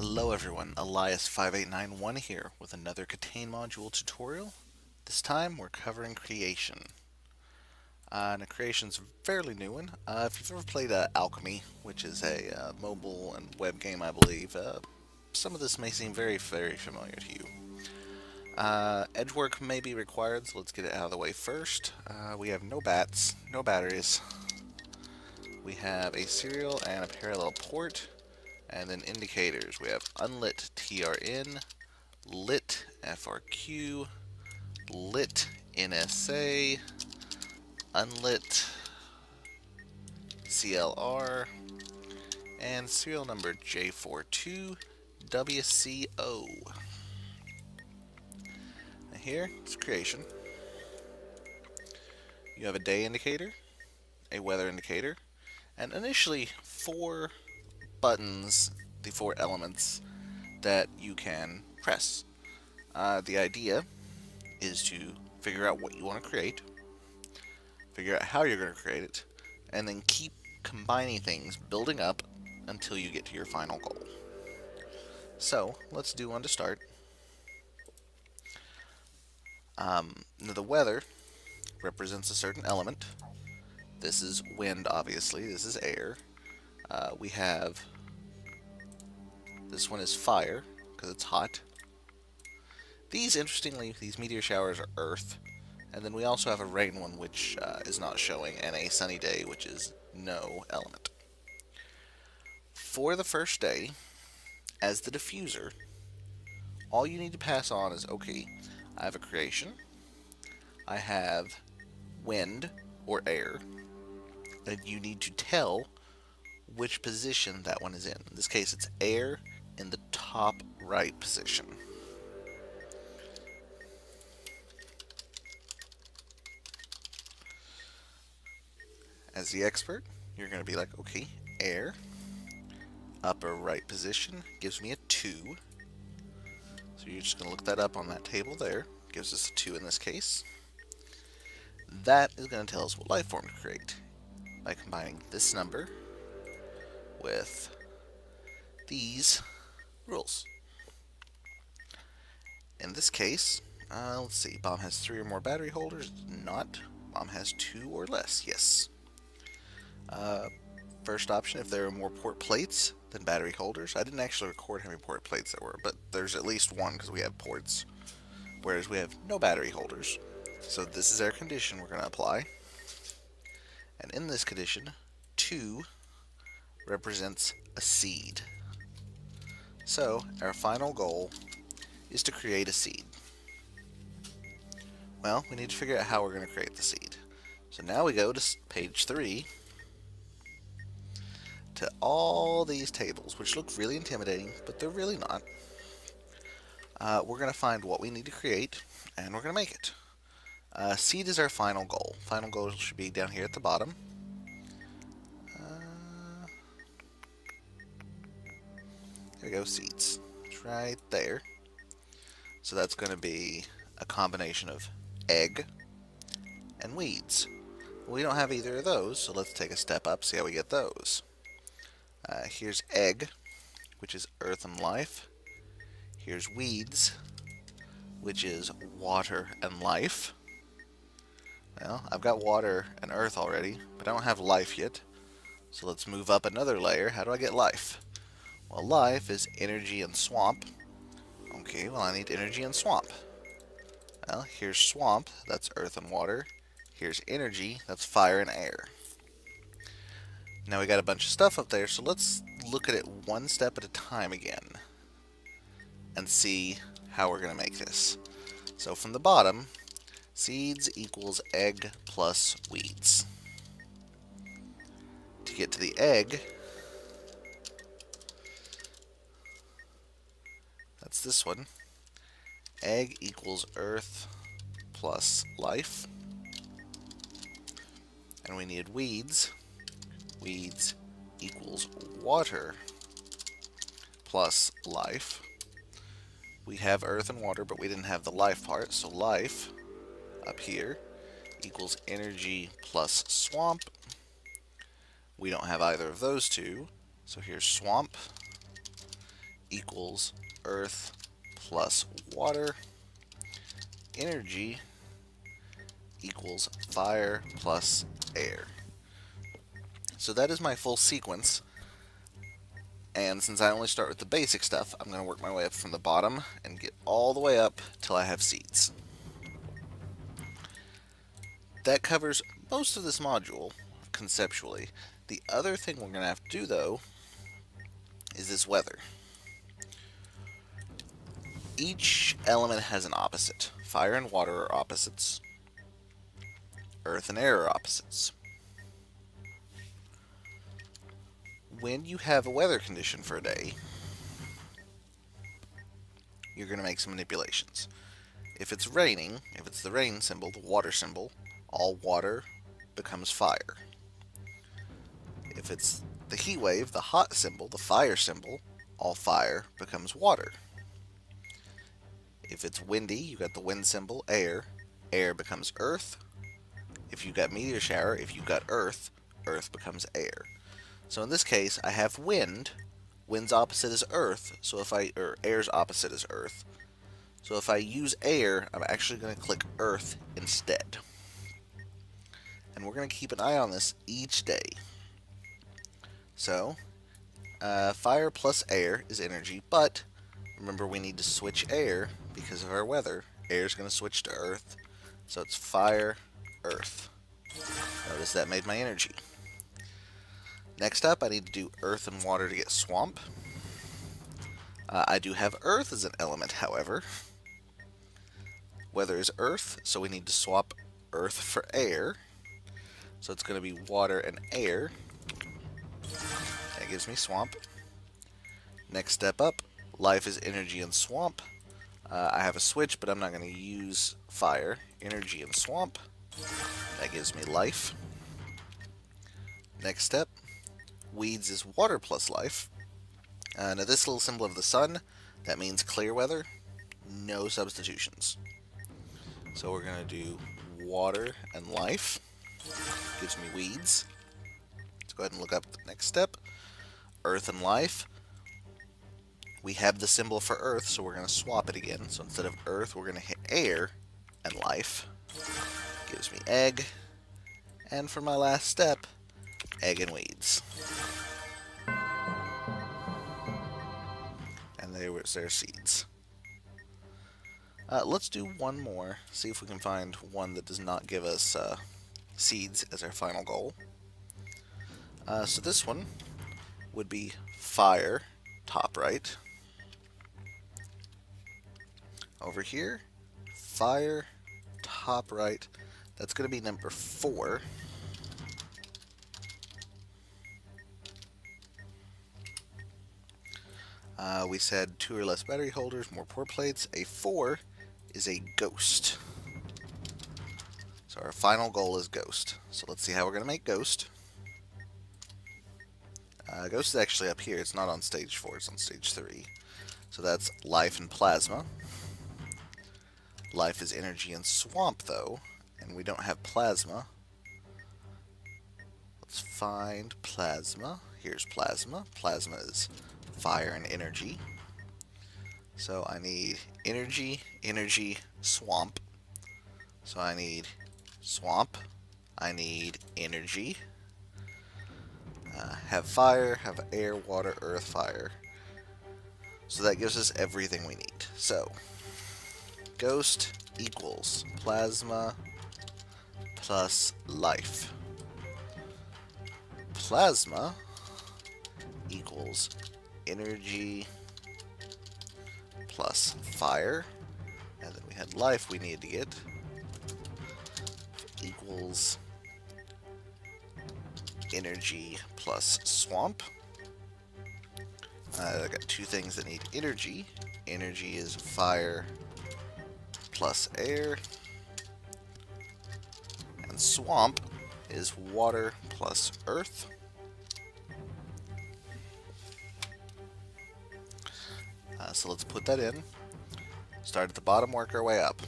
Hello everyone, Elias5891 here with another KTANE module tutorial. This time we're covering creation. And creation's a fairly new one. If you've ever played Alchemy, which is a mobile and web game I believe, some of this may seem very familiar to you. Edge work may be required, so let's get it out of the way first. We have no bats, no batteries. We have a serial and a parallel port. And then indicators, we have unlit TRN, lit FRQ, lit NSA, unlit CLR, and serial number J42WCO. And here is creation. You have a day indicator, a weather indicator, and initially 4 buttons, the 4 elements that you can press. The idea is to figure out what you want to create, figure out how you're going to create it, and then keep combining things, building up until you get to your final goal. So let's do one to start. The weather represents a certain element. This is wind, obviously. This is air. We have this one is fire because it's hot. These, interestingly, these meteor showers are earth. And then we also have a rain one, which is not showing, and a sunny day, which is no element. For the first day, as the diffuser, all you need to pass on is, okay, I have a creation, I have wind or air, and you need to tell which position that one is in. In this case, it's air in the top right position. As the expert, you're going to be like, okay, air, upper right position, gives me a 2. So you're just going to look that up on that table there. Gives us a 2 in this case. That is going to tell us what life form to create by combining this number with these rules. In this case, let's see, bomb has 3 or more battery holders. Not. Bomb has 2 or less. Yes. First option, if there are more port plates than battery holders. I didn't actually record how many port plates there were, but there's at least one because we have ports, whereas we have no battery holders. So this is our condition we're going to apply. And in this condition, 2 represents a seed. So our final goal is to create a seed. Well, we need to figure out how we're going to create the seed. So now we go to page 3 to all these tables, which look really intimidating, but they're really not. We're going to find what we need to create, and we're going to make it. Seed is our final goal. Final goal should be down here at the bottom. There we go, seeds. It's right there. So that's going to be a combination of egg and weeds. We don't have either of those, so let's take a step up, see how we get those. Here's egg, which is earth and life. Here's weeds, which is water and life. Well, I've got water and earth already, but I don't have life yet. So let's move up another layer. How do I get life? Well, life is energy and swamp. Okay, well, I need energy and swamp. Well, here's swamp, that's earth and water. Here's energy, that's fire and air. Now we got a bunch of stuff up there, so let's look at it one step at a time again and see how we're going to make this. So from the bottom, seeds equals egg plus weeds. To get to the egg, that's this one. Egg equals earth plus life. And we need weeds. Weeds equals water plus life. We have earth and water, but we didn't have the life part, so life up here equals energy plus swamp. We don't have either of those two, so here's swamp equals earth plus water. Energy equals fire plus air. So that is my full sequence. And since I only start with the basic stuff, I'm going to work my way up from the bottom and get all the way up till I have seeds. That covers most of this module, conceptually. The other thing we're going to have to do, though, is this weather. Each element has an opposite. Fire and water are opposites. Earth and air are opposites. When you have a weather condition for a day, you're going to make some manipulations. If it's raining, if it's the rain symbol, the water symbol, all water becomes fire. If it's the heat wave, the hot symbol, the fire symbol, all fire becomes water. If it's windy, you got the wind symbol, air, air becomes earth. If you got meteor shower, if you got earth, earth becomes air. So in this case, I have wind. Wind's opposite is earth, or air's opposite is earth. So if I use air, I'm actually going to click earth instead. And we're going to keep an eye on this each day. So, fire plus air is energy, but remember we need to switch air because of our weather. Air is going to switch to earth, so it's fire, earth. Notice that made my energy. Next up, I need to do earth and water to get swamp. I do have earth as an element, however. Weather is earth, so we need to swap earth for air. So it's going to be water and air. That gives me swamp. Next step up, life is energy and swamp. I have a switch, but I'm not going to use fire. Energy and swamp. That gives me life. Next step, weeds is water plus life. Now this little symbol of the sun, that means clear weather, no substitutions. So we're going to do water and life. Gives me weeds. Let's go ahead and look up the next step. Earth and life. We have the symbol for earth, so we're going to swap it again. So instead of earth, we're going to hit air and life. Gives me egg. And for my last step, egg and weeds. And there's their seeds. Let's do one more. See if we can find one that does not give us seeds as our final goal. So this one would be fire, top right. Over here, fire, top right. That's going to be number 4. We said 2 or less battery holders, more pour plates. A 4 is a ghost. So our final goal is ghost. So let's see how we're going to make ghost. Ghost is actually up here. It's not on stage 4, it's on stage 3. So that's life and plasma. Life is energy and swamp, though, and we don't have plasma. Let's find plasma. Here's plasma. Plasma is fire and energy. So I need energy, energy, swamp. So I need swamp. I need energy. Have fire, have air, water, earth, fire. So that gives us everything we need. So, ghost equals plasma plus life. Plasma equals energy plus fire. And then we had life we needed to get. Equals energy plus swamp. I got 2 things that need energy. Energy is fire plus air. And swamp is water plus earth. So let's put that in. Start at the bottom, work our way up.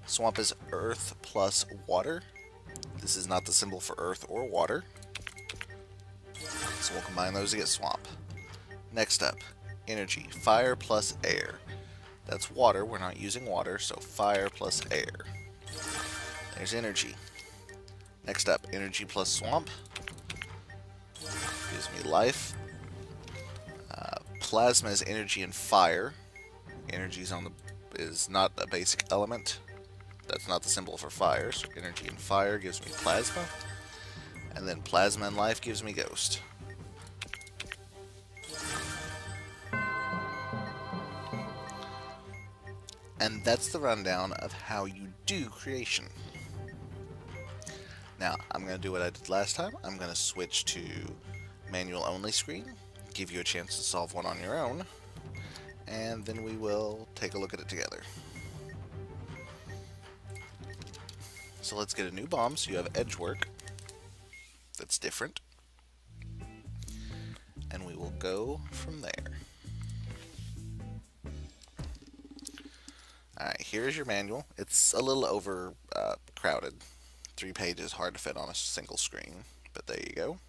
Swamp is earth plus water. This is not the symbol for earth or water. So we'll combine those to get swamp. Next up, energy. Fire plus air. That's water. We're not using water, so fire plus air. There's energy. Next up, energy plus swamp. Gives me life. Plasma is energy and fire. Energy is not a basic element. That's not the symbol for fire. So energy and fire gives me plasma. And then plasma and life gives me ghost. And that's the rundown of how you do creation. Now, I'm going to do what I did last time. I'm going to switch to manual only screen, give you a chance to solve one on your own, and then we will take a look at it together. So let's get a new bomb so you have edge work that's different. And we will go from there. Alright, here's your manual. It's a little over crowded. 3 pages, hard to fit on a single screen, but there you go.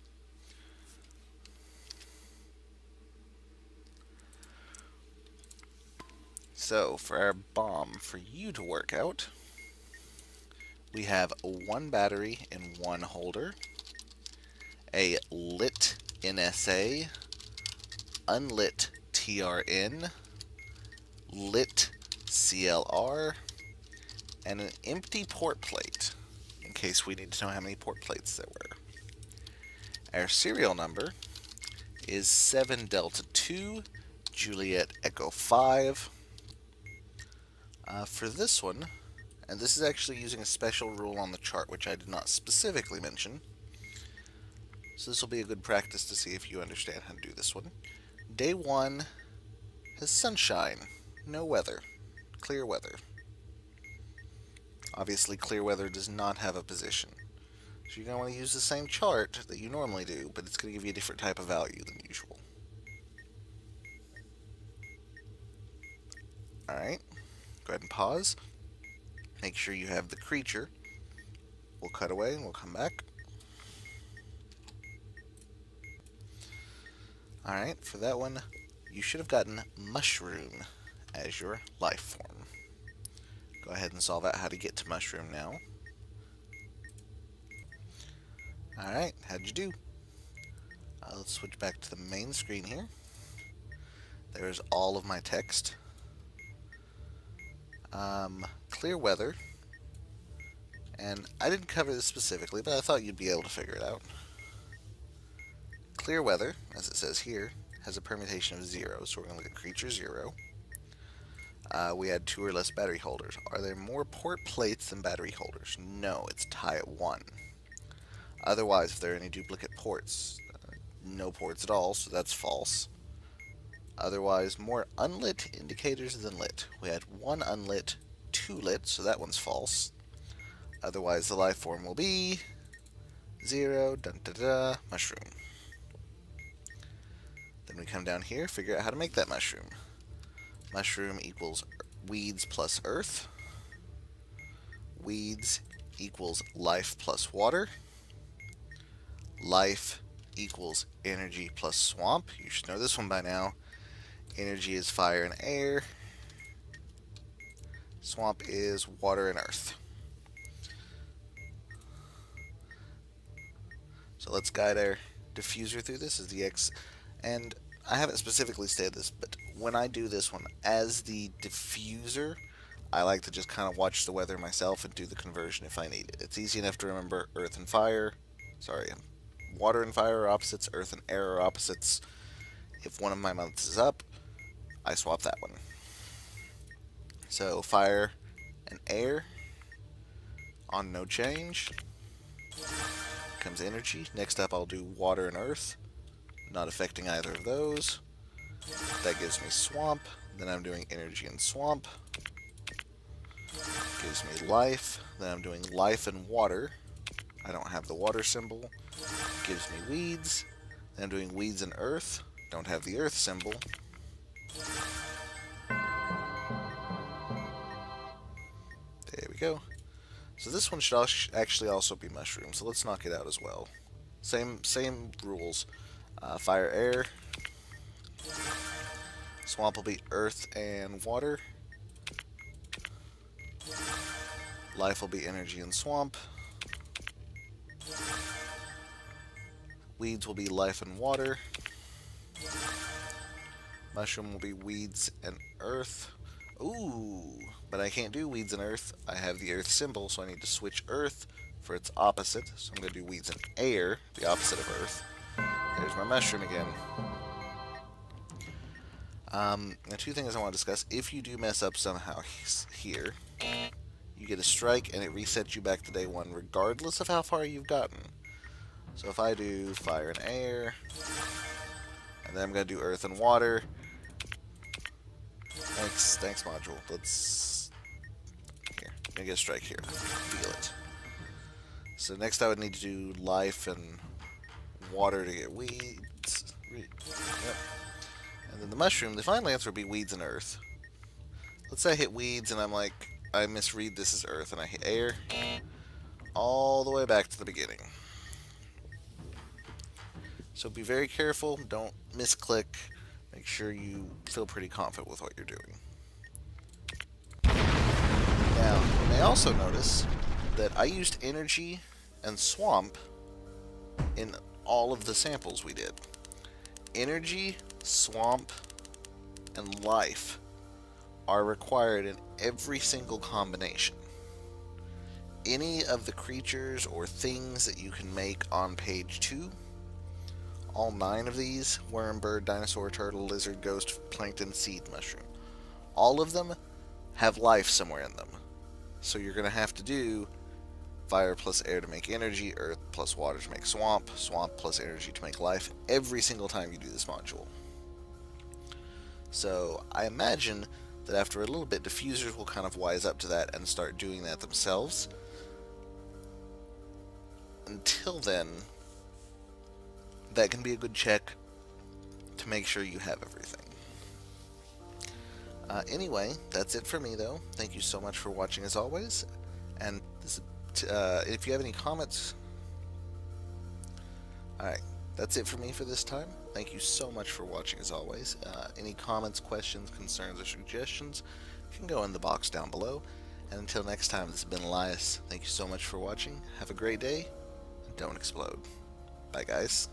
So, for our bomb, for you to work out, we have 1 battery in 1 holder, a lit NSA, unlit TRN, lit CLR, and an empty port plate, in case we need to know how many port plates there were. Our serial number is 7 Delta 2, Juliet Echo 5. For this one, and this is actually using a special rule on the chart, which I did not specifically mention, so this will be a good practice to see if you understand how to do this one. Day 1 has sunshine, no weather, clear weather. Obviously, clear weather does not have a position. So you're going to want to use the same chart that you normally do, but it's going to give you a different type of value than usual. Alright, go ahead and pause. Make sure you have the creature. We'll cut away and we'll come back. Alright, for that one, you should have gotten mushroom as your life form. Go ahead and solve out how to get to mushroom now. Alright, how'd you do? Let's switch back to the main screen here. There's all of my text. Clear weather. And I didn't cover this specifically, but I thought you'd be able to figure it out. Clear weather, as it says here, has a permutation of 0, so we're going to look at creature 0. We had 2 or less battery holders. Are there more port plates than battery holders? No, it's tie at 1. Otherwise, if there are any duplicate ports, no ports at all, so that's false. Otherwise, more unlit indicators than lit. We had 1 unlit, 2 lit, so that one's false. Otherwise, the life form will be 0, dun da da, mushroom. Then we come down here, figure out how to make that mushroom. Mushroom equals weeds plus earth. Weeds equals life plus water. Life equals energy plus swamp. You should know this one by now. Energy is fire and air. Swamp is water and earth. So let's guide our diffuser through this as the X. And I haven't specifically stated this, but when I do this one as the diffuser, I like to just kind of watch the weather myself and do the conversion if I need it. It's easy enough to remember earth and fire. Sorry, water and fire are opposites, earth and air are opposites. If one of my months is up, I swap that one. So fire and air on no change. Comes energy. Next up I'll do water and earth. Not affecting either of those. That gives me swamp. Then I'm doing energy and swamp. Gives me life. Then I'm doing life and water. I don't have the water symbol. Gives me weeds. Then I'm doing weeds and earth. Don't have the earth symbol. There we go. So this one should actually also be mushroom. So let's knock it out as well. Same rules. Fire, air. Swamp will be earth and water. Life will be energy and swamp. Weeds will be life and water. Mushroom will be weeds and earth. Ooh, but I can't do weeds and earth. I have the earth symbol, so I need to switch earth for its opposite. So I'm going to do weeds and air, the opposite of earth. There's my mushroom again. Now, two things I want to discuss. If you do mess up somehow here, you get a strike and it resets you back to day one, regardless of how far you've gotten. So if I do fire and air, and then I'm going to do earth and water. Thanks module. Here, I'm going to get a strike here. Feel it. So next I would need to do life and water to get weeds. Yep. And then the mushroom, the final answer would be weeds and earth. Let's say I hit weeds and I'm like, I misread this as earth, and I hit air. All the way back to the beginning. So be very careful, don't misclick. Make sure you feel pretty confident with what you're doing. Now, you may also notice that I used energy and swamp in all of the samples we did. Energy, swamp, and life are required in every single combination. Any of the creatures or things that you can make on page 2, all 9 of these, worm, bird, dinosaur, turtle, lizard, ghost, plankton, seed, mushroom, all of them have life somewhere in them. So you're going to have to do fire plus air to make energy, earth plus water to make swamp, swamp plus energy to make life every single time you do this module. So I imagine that after a little bit, diffusers will kind of wise up to that and start doing that themselves. Until then, that can be a good check to make sure you have everything. Anyway, that's it for me though. Thank you so much for watching as always. And if you have any comments... Alright, that's it for me for this time. Thank you so much for watching as always. Any comments, questions, concerns, or suggestions, you can go in the box down below. And until next time, this has been Eliott. Thank you so much for watching. Have a great day, and don't explode. Bye guys.